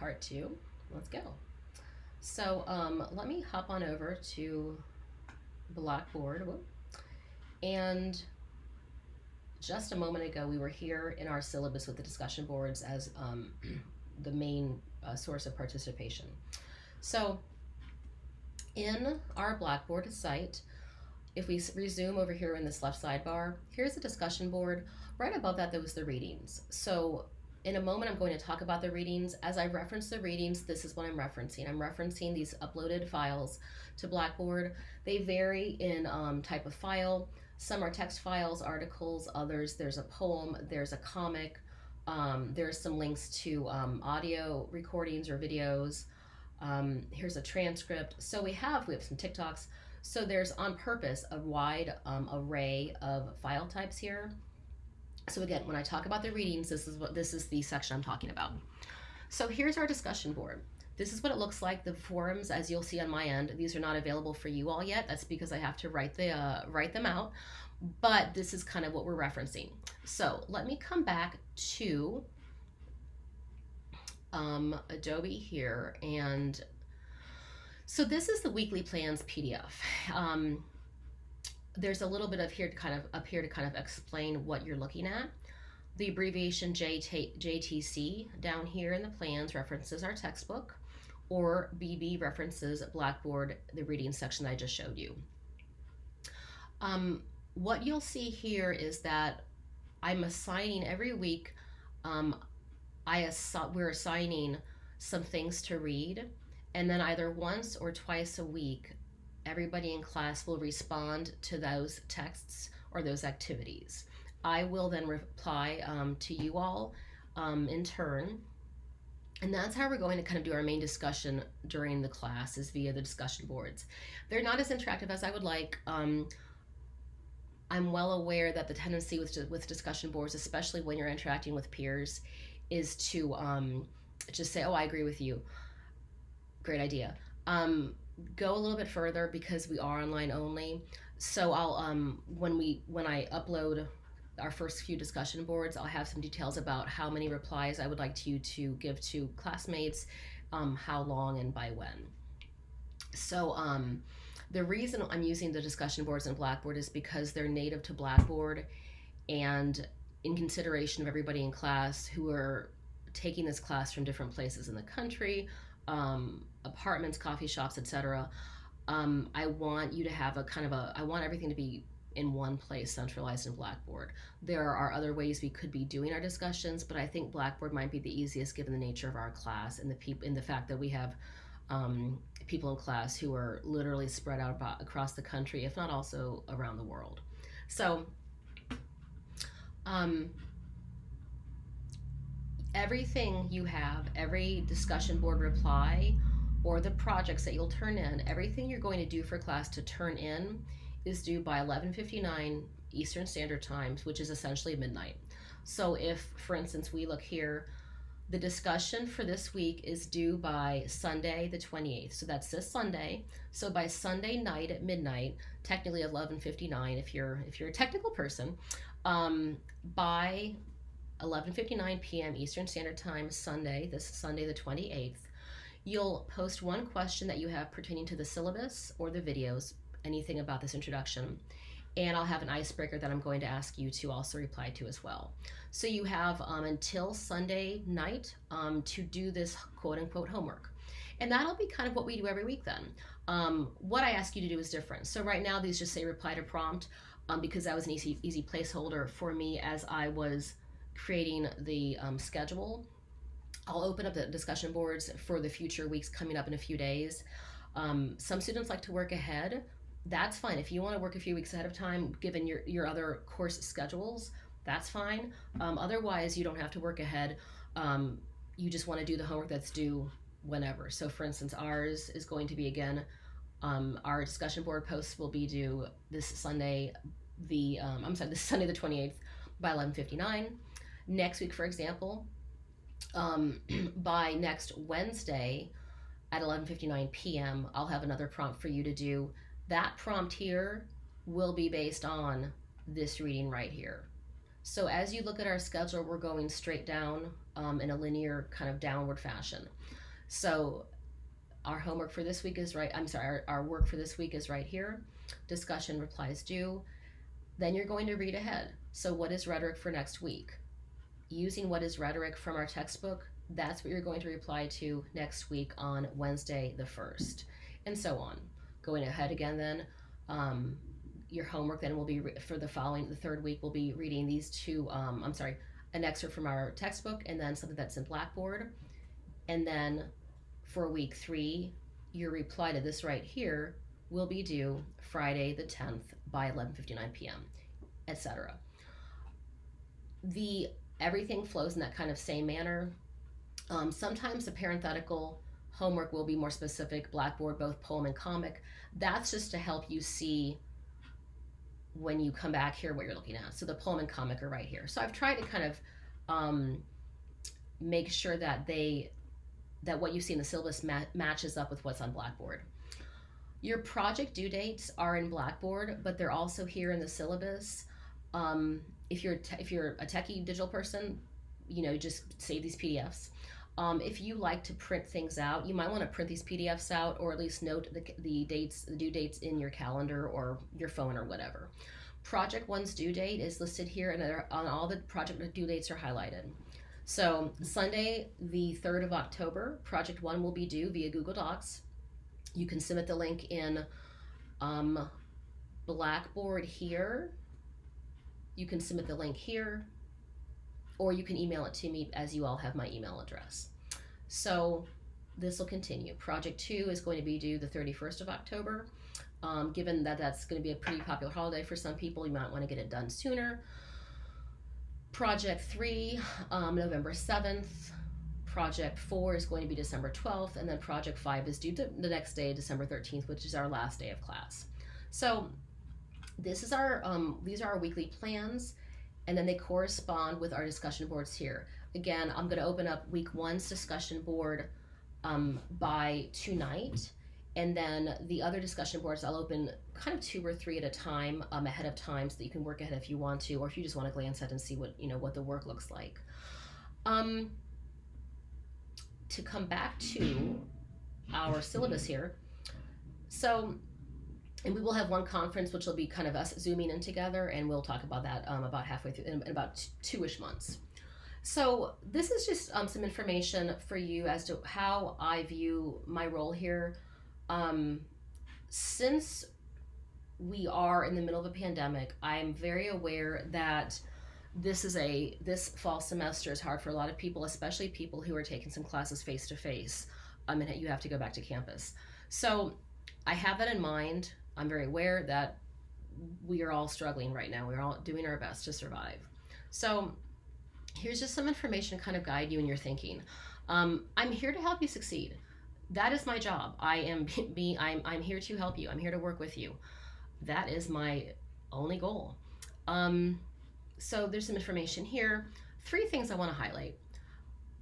part 2. Let's go. So let me hop on over to Blackboard. Whoop. And just a moment ago, we were here in our syllabus with the discussion boards as the main source of participation. So in our Blackboard site, if we resume over here in this left sidebar, here's the discussion board. Right above that, there was the readings. So in a moment, I'm going to talk about the readings. As I reference the readings, this is what I'm referencing. I'm referencing these uploaded files to Blackboard. They vary in type of file. Some are text files, articles, others, there's a poem, there's a comic, there's some links to audio recordings or videos. Here's a transcript. So we have some TikToks. So there's on purpose a wide array of file types here. So again, when I talk about the readings, this is the section I'm talking about. So here's our discussion board. This is what it looks like. The forums, as you'll see on my end, these are not available for you all yet. That's because I have to write them out. But this is kind of what we're referencing. So let me come back to Adobe here, and so this is the weekly plans PDF. There's a little bit of here to kind of explain what you're looking at. The abbreviation JTC down here in the plans references our textbook, or BB references Blackboard, the reading section I just showed you. What you'll see here is that I'm assigning every week, we're assigning some things to read, and then either once or twice a week, everybody in class will respond to those texts or those activities. I will then reply to you all in turn. And that's how we're going to kind of do our main discussion during the class, is via the discussion boards. They're not as interactive as I would like. I'm well aware that the tendency with discussion boards, especially when you're interacting with peers, is to just say, oh, I agree with you. Great idea. Go a little bit further, because we are online only. So I'll when I upload our first few discussion boards, I'll have some details about how many replies I would like you to give to classmates, how long and by when. So the reason I'm using the discussion boards in Blackboard is because they're native to Blackboard, and in consideration of everybody in class who are taking this class from different places in the country, apartments, coffee shops, etc. I want you to have I want everything to be in one place, centralized in Blackboard. There are other ways we could be doing our discussions, but I think Blackboard might be the easiest given the nature of our class and the fact that we have people in class who are literally spread out across the country, if not also around the world. So everything you have, every discussion board reply or the projects that you'll turn in, everything you're going to do for class to turn in is due by 11:59 Eastern Standard Time, which is essentially midnight. So if, for instance, we look here, the discussion for this week is due by Sunday the 28th. So that's this Sunday. So by Sunday night at midnight, technically 11:59 if you're a technical person, by 11:59 p.m. Eastern Standard Time, this Sunday the 28th, you'll post one question that you have pertaining to the syllabus or the videos, anything about this introduction, and I'll have an icebreaker that I'm going to ask you to also reply to as well. So you have until Sunday night to do this quote-unquote homework. And that'll be kind of what we do every week then. What I ask you to do is different. So right now these just say reply to prompt, because that was an easy placeholder for me as I was creating the schedule. I'll open up the discussion boards for the future weeks coming up in a few days. Some students like to work ahead. That's fine. If you want to work a few weeks ahead of time, given your other course schedules, that's fine. Otherwise, you don't have to work ahead. You just want to do the homework that's due whenever. So for instance, ours is going to be, again, our discussion board posts will be due this Sunday, this Sunday the 28th by 11:59. Next week, for example, by next Wednesday at 11:59 p.m., I'll have another prompt for you to do. That prompt here will be based on this reading right here. So as you look at our schedule, we're going straight down in a linear kind of downward fashion. So our homework for this week is right, I'm sorry, our work for this week is right here. Discussion replies due. Then you're going to read ahead. So what is rhetoric for next week? Using what is rhetoric from our textbook, that's what you're going to reply to next week on Wednesday the 1st, and so on. Going ahead again then, your homework then will be for the third week, will be reading these two, an excerpt from our textbook and then something that's in Blackboard. And then for week 3, your reply to this right here will be due Friday the 10th by 11:59 p.m., etc. Everything flows in that kind of same manner. Sometimes the parenthetical homework will be more specific, Blackboard, both poem and comic. That's just to help you see when you come back here what you're looking at. So the poem and comic are right here. So I've tried to kind of make sure that what you see in the syllabus matches up with what's on Blackboard. Your project due dates are in Blackboard, but they're also here in the syllabus. If you're a techie digital person, just save these PDFs. If you like to print things out, you might want to print these PDFs out, or at least note the due dates in your calendar or your phone or whatever. Project 1's due date is listed here, and on all the project due dates are highlighted. So Sunday, the 3rd of October, Project 1 will be due via Google Docs. You can submit the link in Blackboard here. You can submit the link here, or you can email it to me, as you all have my email address. So this will continue. Project 2 is going to be due the 31st of October. Given that that's going to be a pretty popular holiday for some people, you might want to get it done sooner. Project 3, November 7th. Project 4 is going to be December 12th, and then Project 5 is due the next day, December 13th, which is our last day of class. So this is these are our weekly plans, and then they correspond with our discussion boards here. Again, I'm going to open up week 1's discussion board by tonight, and then the other discussion boards I'll open kind of 2 or 3 at a time ahead of time, so that you can work ahead if you want to, or if you just want to glance at and see what the work looks like. To come back to our syllabus here, and we will have one conference, which will be kind of us zooming in together, and we'll talk about that about halfway through, in about 2-ish months. So this is just some information for you as to how I view my role here. Since we are in the middle of a pandemic, I'm very aware that this fall semester is hard for a lot of people, especially people who are taking some classes face to face. And you have to go back to campus. So I have that in mind. I'm very aware that we are all struggling right now. We're all doing our best to survive. So here's just some information to kind of guide you in your thinking. I'm here to help you succeed. That is my job. I'm here to help you. I'm here to work with you. That is my only goal. So there's some information here. 3 things I want to highlight.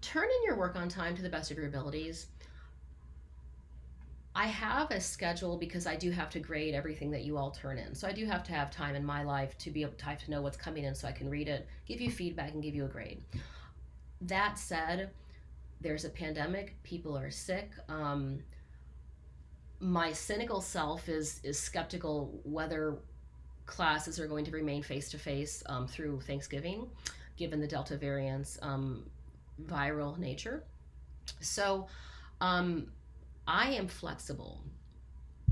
Turn in your work on time to the best of your abilities. I have a schedule because I do have to grade everything that you all turn in. So I do have to have time in my life to be able to know what's coming in so I can read it, give you feedback, and give you a grade. That said, there's a pandemic. People are sick. My cynical self is skeptical whether classes are going to remain face-to-face through Thanksgiving, given the Delta variant's viral nature. So I am flexible.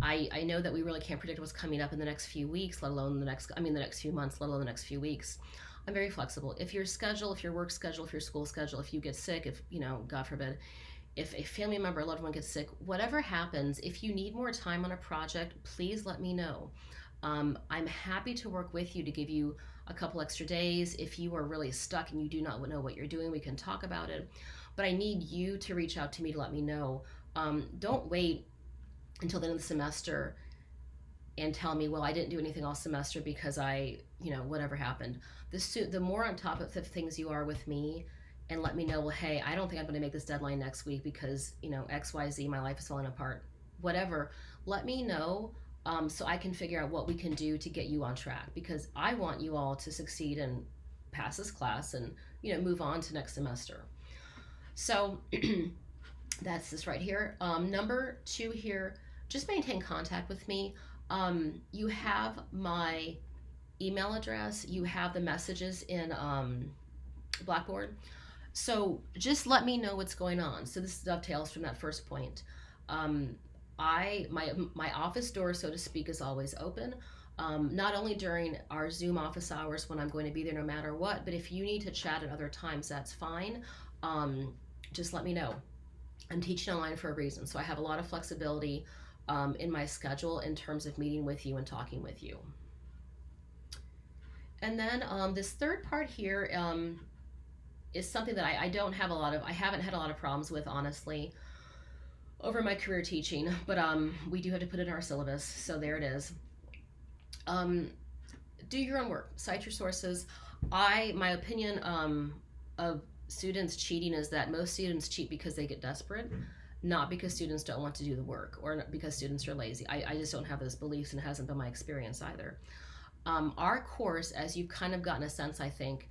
I know that we really can't predict what's coming up in the next few weeks, let alone the next few months, let alone the next few weeks. I'm very flexible. If your schedule, if your work schedule, if your school schedule, if you get sick, if, God forbid, if a family member, a loved one gets sick, whatever happens, if you need more time on a project, please let me know. I'm happy to work with you to give you a couple extra days. If you are really stuck and you do not know what you're doing, we can talk about it. But I need you to reach out to me to let me know. Don't wait until the end of the semester and tell me, well, I didn't do anything all semester because whatever happened. The more on top of the things you are with me, and let me know, well, hey, I don't think I'm going to make this deadline next week because, XYZ, my life is falling apart, whatever. Let me know so I can figure out what we can do to get you on track, because I want you all to succeed and pass this class and, move on to next semester. So that's this right here. Number two here, just maintain contact with me. You have my email address, you have the messages in Blackboard. So just let me know what's going on. So this dovetails from that first point. Um, my office door, so to speak, is always open. Not only during our Zoom office hours when I'm going to be there no matter what, but if you need to chat at other times, that's fine. Just let me know. I'm teaching online for a reason, so I have a lot of flexibility in my schedule in terms of meeting with you and talking with you. And then this third part here is something that I haven't had a lot of problems with, honestly, over my career teaching, but we do have to put it in our syllabus, so there it is. Do your own work, cite your sources. My opinion of students cheating is that most students cheat because they get desperate, not because students don't want to do the work or because students are lazy. I just don't have those beliefs, and it hasn't been my experience either. Our course, as you've kind of gotten a sense, I think,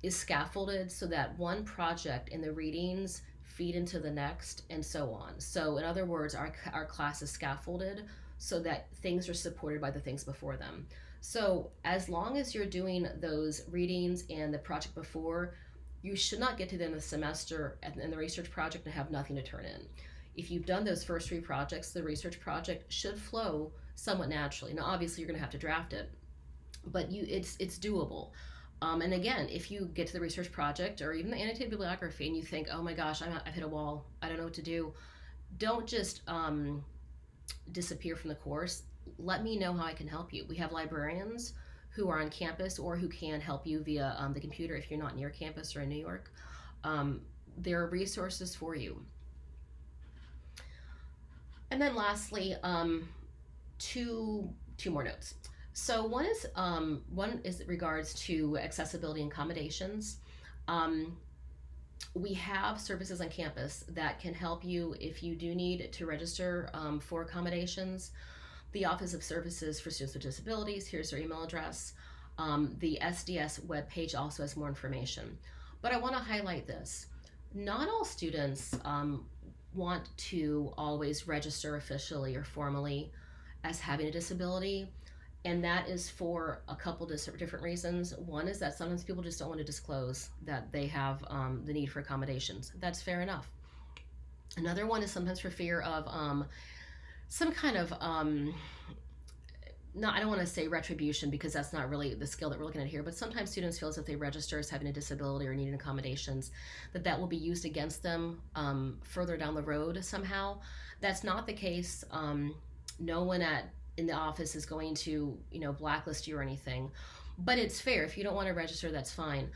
is scaffolded so that one project in the readings feed into the next and so on. So in other words, our class is scaffolded so that things are supported by the things before them. So as long as you're doing those readings and the project before, you should not get to the end of the semester and the research project and have nothing to turn in. If you've done those first three projects, the research project should flow somewhat naturally. Now obviously you're going to have to draft it, but it's doable. And again, if you get to the research project or even the annotated bibliography and you think, oh my gosh, I've hit a wall, I don't know what to do, don't just disappear from the course. Let me know how I can help you. We have librarians who are on campus or who can help you via the computer if you're not near campus or in New York. There are resources for you. And then lastly, two more notes. So one is regards to accessibility and accommodations. We have services on campus that can help you if you do need to register for accommodations. The Office of Services for Students with Disabilities, here's their email address. The SDS webpage also has more information. But I want to highlight this. Not all students want to always register officially or formally as having a disability. And that is for a couple different reasons. One is that sometimes people just don't want to disclose that they have the need for accommodations. That's fair enough. Another one is sometimes for fear of some kind of, I don't want to say retribution because that's not really the skill that we're looking at here, but sometimes students feel as if they register as having a disability or needing accommodations, that will be used against them further down the road somehow. That's not the case. No one in the office is going to, blacklist you or anything, but it's fair. If you don't want to register, that's fine.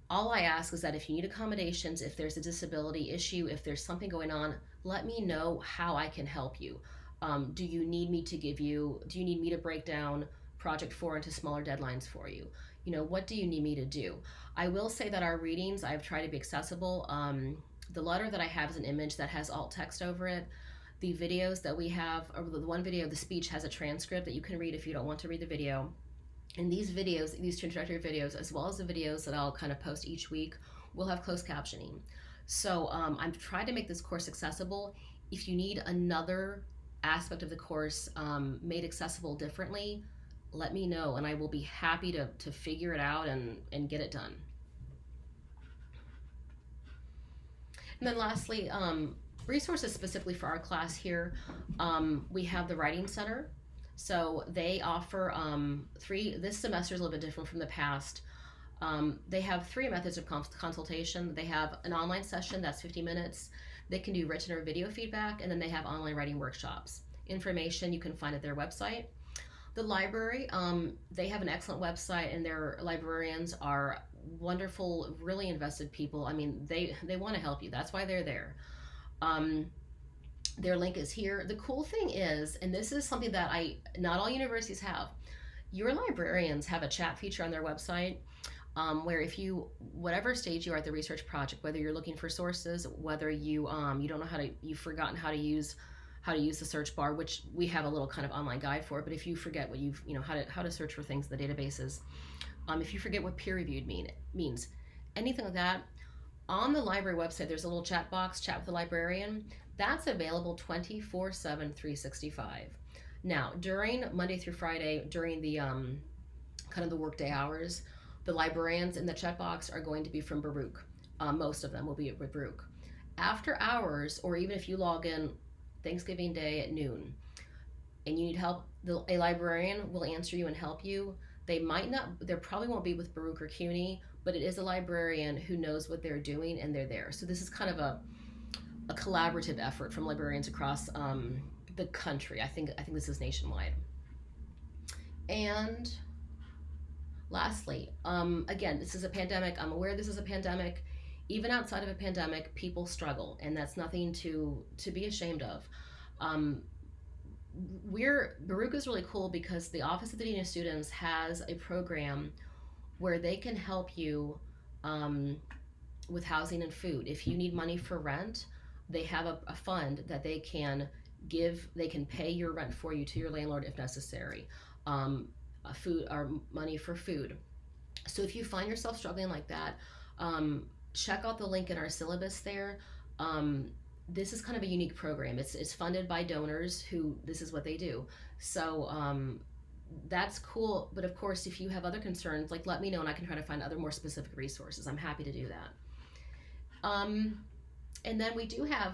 All I ask is that if you need accommodations, if there's a disability issue, if there's something going on, let me know how I can help you. Do you need me to break down project 4 into smaller deadlines for you? What do you need me to do? I will say that our readings, I've tried to be accessible. The letter that I have is an image that has alt text over it. The videos that we have, or the one video of the speech has a transcript that you can read if you don't want to read the video. And these videos, these two introductory videos, as well as the videos that I'll kind of post each week, will have closed captioning. So I'm trying to make this course accessible. If you need another aspect of the course made accessible differently, let me know, and I will be happy to figure it out and get it done. And then lastly, resources specifically for our class here, we have the Writing Center. So they offer this semester is a little bit different from the past. They have 3 methods of consultation. They have an online session that's 50 minutes. They can do written or video feedback, and then they have online writing workshops. Information you can find at their website. The library, they have an excellent website, and their librarians are wonderful, really invested people. I mean, they want to help you. That's why they're there. Their link is here. The cool thing is, and this is something that not all universities have, your librarians have a chat feature on their website where if whatever stage you are at the research project, whether you're looking for sources, whether you don't know you've forgotten how to use the search bar, which we have a little kind of online guide for, but if you forget what how to search for things in the databases, if you forget what peer reviewed means, anything like that, On the library website, there's a little chat box, chat with the librarian. That's available 24/7, 365. Now, during Monday through Friday, during the kind of the workday hours, the librarians in the chat box are going to be from Baruch. Most of them will be at Baruch. After hours, or even if you log in Thanksgiving Day at noon, and you need help, a librarian will answer you and help you. They might not, there probably won't be with Baruch or CUNY, but it is a librarian who knows what they're doing and they're there. So this is kind of a collaborative effort from librarians across the country. I think this is nationwide. And lastly, again, this is a pandemic. I'm aware this is a pandemic. Even outside of a pandemic, people struggle, and that's nothing to be ashamed of. Baruch is really cool because the Office of the Dean of Students has a program where they can help you with housing and food. If you need money for rent, they have a fund that they can give. They can pay your rent for you to your landlord if necessary. Food or money for food. So if you find yourself struggling like that, check out the link in our syllabus there. This is kind of a unique program. It's funded by donors who this is what they do. So that's cool. But of course, if you have other concerns, like let me know and I can try to find other more specific resources. I'm happy to do that. And then we do have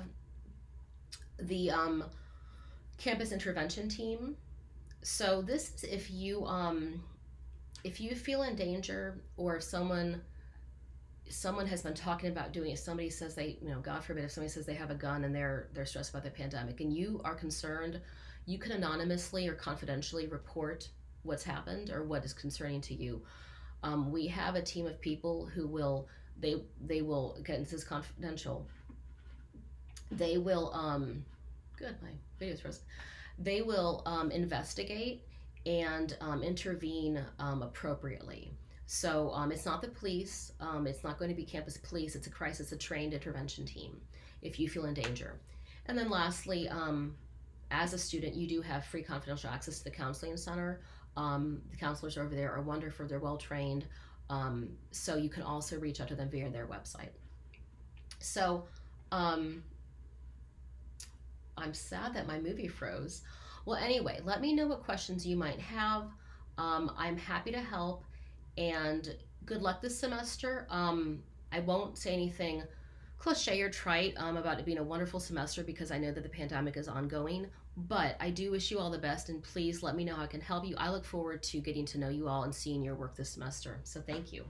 the campus intervention team. So this is if you feel in danger, or if someone has been talking about doing it. Somebody says they, God forbid, if somebody says they have a gun and they're stressed about the pandemic, and you are concerned, you can anonymously or confidentially report what's happened or what is concerning to you. We have a team of people who will again, this is confidential. They will good, my video's frozen. They will investigate and intervene appropriately. So it's not the police, it's not going to be campus police, it's a trained intervention team if you feel in danger. And then lastly, as a student, you do have free confidential access to the counseling center. The counselors over there are wonderful, they're well trained, so you can also reach out to them via their website. So I'm sad that my movie froze. Well, anyway, let me know what questions you might have. I'm happy to help, and good luck this semester. I won't say anything cliche or trite about it being a wonderful semester because I know that the pandemic is ongoing, but I do wish you all the best, and please let me know how I can help you. I look forward to getting to know you all and seeing your work this semester. So thank you.